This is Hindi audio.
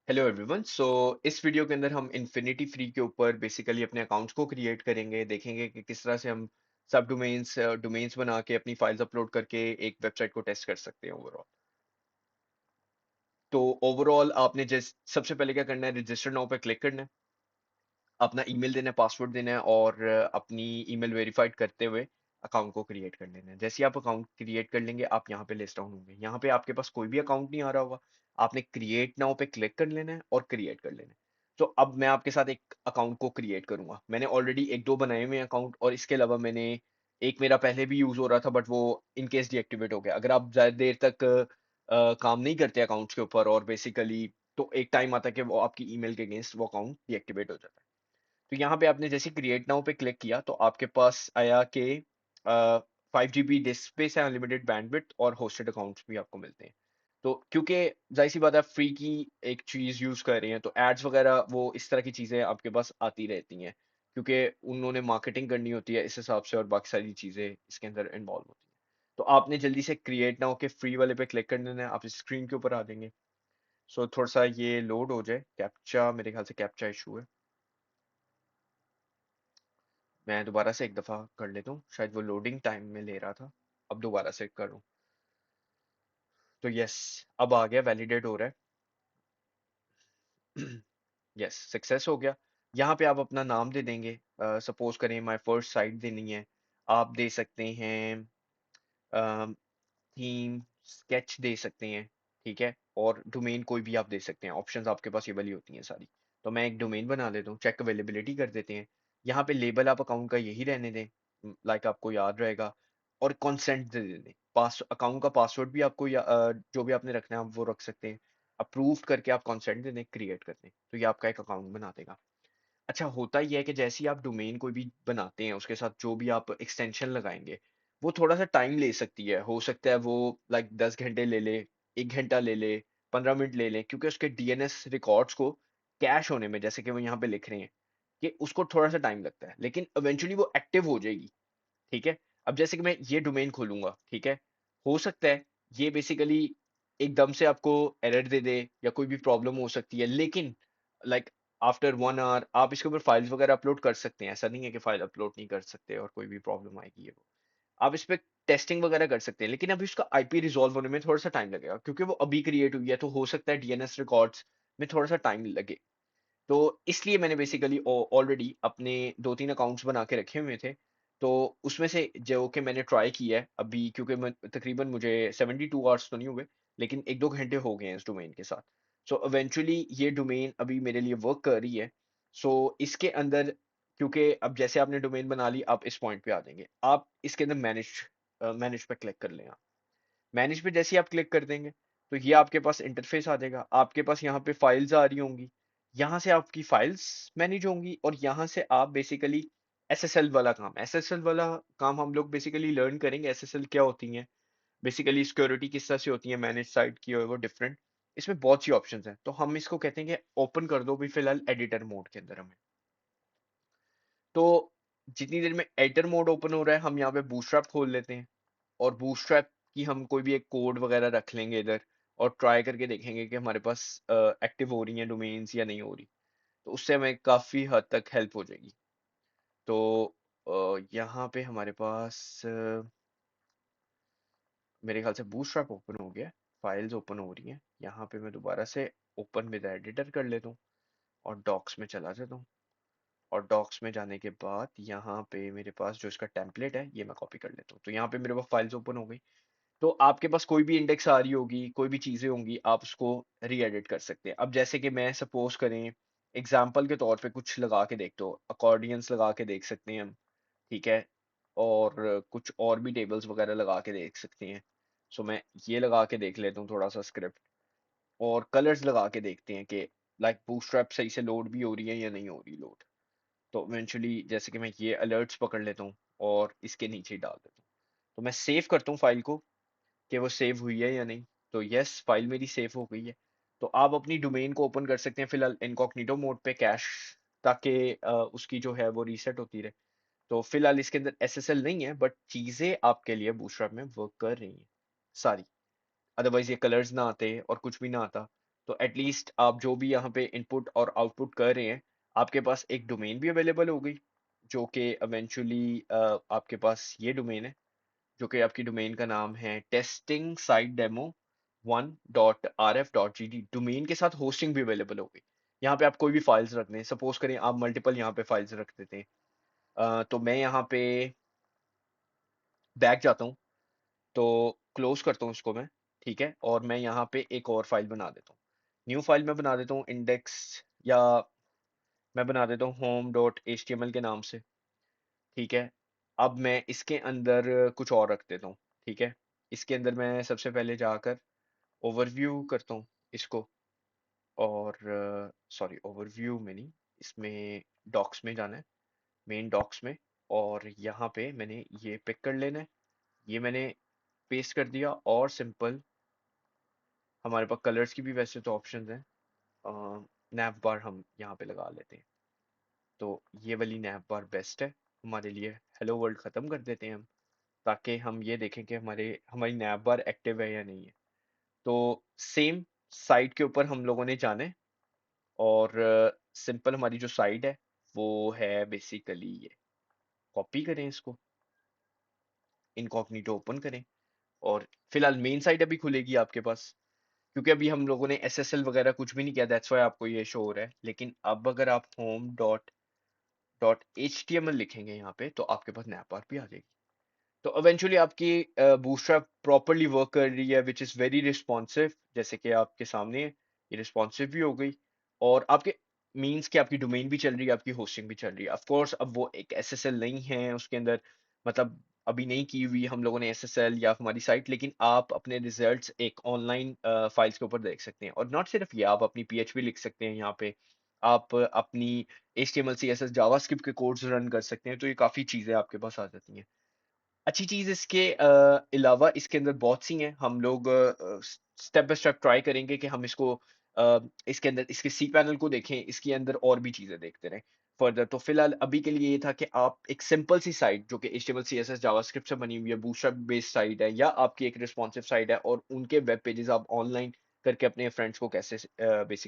Hello everyone. इस वीडियो के अंदर हम इन्फिनिटी फ्री के ऊपर बेसिकली अपने अकाउंट्स को क्रिएट करेंगे, देखेंगे कि किस तरह से हम सब डोमेन्स बना के अपनी फाइल्स अपलोड करके एक वेबसाइट को टेस्ट कर सकते हैं ओवरऑल। तो ओवरऑल आपने जैस सबसे पहले क्या करना है, रजिस्टर नाउ पे क्लिक करना है, अपना ईमेल देना है, पासवर्ड देना है और अपनी ईमेल वेरीफाइड करते हुए अकाउंट को क्रिएट कर लेना है। जैसे ही आप अकाउंट क्रिएट कर लेंगे, आप यहाँ पे लिस्ट डाउन होंगे। यहाँ पे आपके पास कोई भी अकाउंट नहीं आ रहा होगा, आपने क्रिएट नाउ पे क्लिक कर लेना है और क्रिएट कर लेना है। तो अब मैं आपके साथ एक अकाउंट को क्रिएट करूंगा। मैंने ऑलरेडी एक दो बनाए हुए अकाउंट और इसके अलावा मैंने एक मेरा पहले भी यूज हो रहा था, बट वो इन केस डीएक्टिवेट हो गया। अगर आप ज्यादा देर तक काम नहीं करते अकाउंट्स के ऊपर और बेसिकली, तो एक टाइम आता है कि वो आपकी ईमेल के अगेंस्ट वो अकाउंट डीएक्टिवेट हो जाता है। तो यहाँ पे आपने जैसे क्रिएट नाउ पे क्लिक किया तो आपके पास आया कि 5 GB डिस्क स्पेस है, अनलिमिटेड बैंडविड्थ और होस्टेड अकाउंट्स भी आपको मिलते हैं। तो क्योंकि जाहिर सी बात है, फ्री की एक चीज यूज कर रहे हैं, तो एड्स वगैरह वो इस तरह की चीजें आपके पास आती रहती हैं, क्योंकि उन्होंने मार्केटिंग करनी होती है इस हिसाब से और बाकी सारी चीजें इसके अंदर इन्वॉल्व होती हैं। तो आपने जल्दी से क्रिएट नाउ के फ्री वाले पे क्लिक कर देना है, आप इस स्क्रीन के ऊपर आ जाएंगे। थोड़ा सा ये लोड हो जाए, कैप्चा मेरे ख्याल से कैप्चा इशू है। मैं दोबारा से एक दफ़ा कर लेता हूँ, शायद वो लोडिंग टाइम में ले रहा था। अब दोबारा से करूँ तो यस, अब आ गया, वैलिडेट हो रहा है। यस, सक्सेस हो गया। यहाँ पे आप अपना नाम दे देंगे। सपोज करें माय फर्स्ट साइट देनी है, आप दे सकते हैं थीम स्केच दे सकते हैं, ठीक है। और डोमेन कोई भी आप दे सकते हैं, ऑप्शंस आपके पास ये वाली होती हैं सारी। तो मैं एक डोमेन बना लेता हूँ, चेक अवेलेबिलिटी कर देते हैं। यहाँ पे लेबल आप अकाउंट का यही रहने दें, लाइक आपको याद रहेगा। और कंसेंट दे दें, पास अकाउंट का पासवर्ड भी आपको जो भी आपने रखना है आप वो रख सकते हैं। अप्रूव करके आप कंसेंट दे दें, क्रिएट कर दें, तो ये आपका एक अकाउंट बना देगा। अच्छा, होता ही है कि जैसे ही आप डोमेन कोई भी बनाते हैं, उसके साथ जो भी आप एक्सटेंशन लगाएंगे, वो थोड़ा सा टाइम ले सकती है। हो सकता है वो लाइक 10 घंटे ले ले, 1 घंटा ले ले, 15 मिनट ले ले, क्योंकि उसके डीएनएस रिकॉर्ड्स को कैश होने में, जैसे कि वो यहाँ पे लिख रहे हैं कि उसको थोड़ा सा टाइम लगता है, लेकिन इवेंचुअली वो एक्टिव हो जाएगी। ठीक है। अब जैसे कि मैं ये डोमेन खोलूंगा, ठीक है, हो सकता है ये बेसिकली एकदम से आपको एरर दे दे या कोई भी प्रॉब्लम हो सकती है, लेकिन लाइक आफ्टर 1 आवर आप इसके ऊपर फाइल्स वगैरह अपलोड कर सकते हैं। ऐसा नहीं है कि फाइल अपलोड नहीं कर सकते और कोई भी प्रॉब्लम आएगी है वो, आप इस पे टेस्टिंग वगैरह कर सकते हैं। लेकिन अभी उसका आईपी रिजॉल्व होने में थोड़ा सा टाइम लगेगा, क्योंकि वो अभी क्रिएट हुई है, तो हो सकता है डीएनएस रिकॉर्ड्स में थोड़ा सा टाइम लगे। तो इसलिए मैंने बेसिकली ऑलरेडी अपने 2-3 अकाउंट्स बना के रखे हुए थे। तो उसमें से जो कि मैंने ट्राई किया है अभी, क्योंकि मैं तकरीबन मुझे 72 आवर्स तो नहीं हुए, लेकिन 1-2 घंटे हो गए हैं इस डोमेन के साथ। सो इवेंचुअली ये डोमेन अभी मेरे लिए वर्क कर रही है। सो इसके अंदर, क्योंकि अब जैसे आपने डोमेन बना ली, आप इस पॉइंट पे आ जाएंगे, आप इसके अंदर मैनेज पे क्लिक कर लें। मैनेज पे जैसे ही आप क्लिक कर देंगे, तो ये आपके पास इंटरफेस आ जाएगा। आपके पास यहाँ पे फाइल्स आ रही होंगी, यहाँ से आपकी फाइल्स मैनेज होंगी और यहाँ से आप बेसिकली एसएसएल वाला काम, एसएसएल वाला काम हम लोग बेसिकली लर्न करेंगे। एसएसएल क्या होती हैं, बेसिकली सिक्योरिटी किस तरह से होती है मैनेज साइट की, और वो डिफरेंट, इसमें बहुत सी ऑप्शंस हैं। तो हम इसको कहते हैं कि ओपन कर दो भी फिलहाल एडिटर मोड के अंदर हमें। तो जितनी देर में एडिटर मोड ओपन हो रहा है, हम यहाँ पे बूटस्ट्रैप खोल लेते हैं और बूटस्ट्रैप की हम कोई भी एक कोड वगैरह रख लेंगे इधर, और ट्राई करके देखेंगे कि हमारे पास एक्टिव हो रही हैं डोमेन्स या नहीं हो रही। तो उससे हमें काफ़ी हद तक हेल्प हो जाएगी। तो यहाँ पे हमारे पास मेरे ख्याल से बूटस्ट्रैप ओपन हो गया, फाइल्स ओपन हो रही हैं। यहाँ पे मैं दोबारा से ओपन विद एडिटर कर लेता हूँ और डॉक्स में चला जाता हूँ। और डॉक्स में जाने के बाद यहाँ पे मेरे पास जो इसका टेम्पलेट है, ये मैं कॉपी कर लेता हूँ। तो यहाँ पे मेरे पास फाइल्स ओपन हो गई। तो आपके पास कोई भी इंडेक्स आ रही होगी, कोई भी चीजें होंगी, आप उसको री एडिट कर सकते हैं। अब जैसे कि मैं सपोज करें एग्जाम्पल के तौर पे कुछ लगा के देखते हो, अकॉर्डियंस लगा के देख सकते हैं हम, ठीक है। और कुछ और भी टेबल्स वगैरह लगा के देख सकते हैं। सो मैं ये लगा के देख लेता हूँ थोड़ा सा स्क्रिप्ट, और कलर्स लगा के देखते हैं कि लाइक बूटस्ट्रैप सही से लोड भी हो रही है या नहीं हो रही लोड। तो इवेंचुअली जैसे कि मैं ये अलर्ट्स पकड़ लेता हूँ और इसके नीचे ही डाल देता हूँ। तो मैं सेव करता हूँ फाइल को कि वो सेव हुई है या नहीं। तो यस, फाइल मेरी सेव हो गई है। तो आप अपनी डोमेन को ओपन कर सकते हैं फिलहाल इनकॉग्निटो मोड पे, कैश, ताकि उसकी जो है वो रीसेट होती रहे। तो फिलहाल इसके अंदर एसएसएल नहीं है, बट चीजें आपके लिए बूटस्ट्रैप में वर्क कर रही हैं सारी। अदरवाइज ये कलर्स ना आते और कुछ भी ना आता, तो एटलीस्ट आप जो भी यहाँ पे इनपुट और आउटपुट कर रहे हैं, आपके पास एक डोमेन भी अवेलेबल हो गई, जो कि इवेंचुअली आपके पास ये डोमेन है, जो कि आपकी डोमेन का नाम है testing site demo 1.rf.gd। Domain के साथ होस्टिंग भी अवेलेबल हो गई। यहाँ पे आप कोई भी फाइल्स रख दें, सपोज करें आप मल्टीपल यहाँ पे फाइल्स रख देते हैं। तो मैं यहाँ पे बैक जाता हूँ, तो क्लोज करता हूँ इसको मैं, ठीक है, और मैं यहाँ पे एक और फाइल बना देता हूँ। न्यू फाइल में बना देता हूँ इंडेक्स, या मैं बना देता हूँ home.html के नाम से, ठीक है। अब मैं इसके अंदर कुछ और रख देता हूँ, ठीक है। इसके अंदर मैं सबसे पहले जाकर ओवरव्यू करता हूँ इसको, और सॉरी ओवरव्यू में नहीं, इसमें डॉक्स में जाना है, मेन डॉक्स में, और यहाँ पे मैंने ये पिक कर लेना है, ये मैंने पेस्ट कर दिया। और सिंपल हमारे पास कलर्स की भी वैसे तो ऑप्शंस हैं, नैप बार हम यहाँ पे लगा लेते हैं, तो ये वाली नैप बार बेस्ट है हमारे लिए। हेलो वर्ल्ड ख़त्म कर देते हैं हम, ताकि हम ये देखें कि हमारी नैप बार एक्टिव है या नहीं है। तो सेम साइट के ऊपर हम लोगों ने जाना है, और सिंपल हमारी जो साइट है वो है बेसिकली ये, कॉपी करें इसको, इनकॉग्निटो ओपन करें, और फिलहाल मेन साइट अभी खुलेगी आपके पास, क्योंकि अभी हम लोगों ने एसएसएल वगैरह कुछ भी नहीं किया, दैट्स वाई आपको ये शो हो रहा है। लेकिन अब अगर आप home dot dot H T M L लिखेंगे यहाँ पे, तो आपके पास नैपबार भी आ जाएगी। तो इवेंचुअली आपकी बूटस्ट्रैप प्रॉपरली वर्क कर रही है, विच इज़ वेरी रिस्पॉन्सिव, जैसे कि आपके सामने है, ये रिस्पॉन्सिव भी हो गई, और आपके मीन्स कि आपकी डोमेन भी चल रही है, आपकी होस्टिंग भी चल रही है। ऑफ कोर्स अब वो एक एसएसएल नहीं है उसके अंदर, मतलब अभी नहीं की हुई हम लोगों ने एसएसएल या हमारी साइट, लेकिन आप अपने रिजल्ट्स एक ऑनलाइन फाइल्स के ऊपर देख सकते हैं। और नॉट सिर्फ ये, आप अपनी पीएचपी लिख सकते हैं यहाँ पे, आप अपनी एचटीएमएल सीएसएस जावास्क्रिप्ट के कोड्स रन कर सकते हैं, तो ये काफ़ी चीज़ें आपके पास आ जाती हैं। अच्छी चीज़ इसके अलावा इसके अंदर बहुत सी हैं, हम लोग स्टेप बाय स्टेप ट्राई करेंगे कि हम इसको इसके अंदर इसके सी पैनल को देखें, इसके अंदर और भी चीज़ें देखते रहें फर्दर। तो फिलहाल अभी के लिए ये था कि आप एक सिंपल सी साइट जो कि एचटीएमएल सीएसएस जावास्क्रिप्ट से बनी हुई है, बूटस्ट्रैप बेस्ड साइट है, या आपकी एक रिस्पॉन्सिव साइट है, और उनके वेब पेजेस आप ऑनलाइन करके अपने फ्रेंड्स को कैसे बेसिक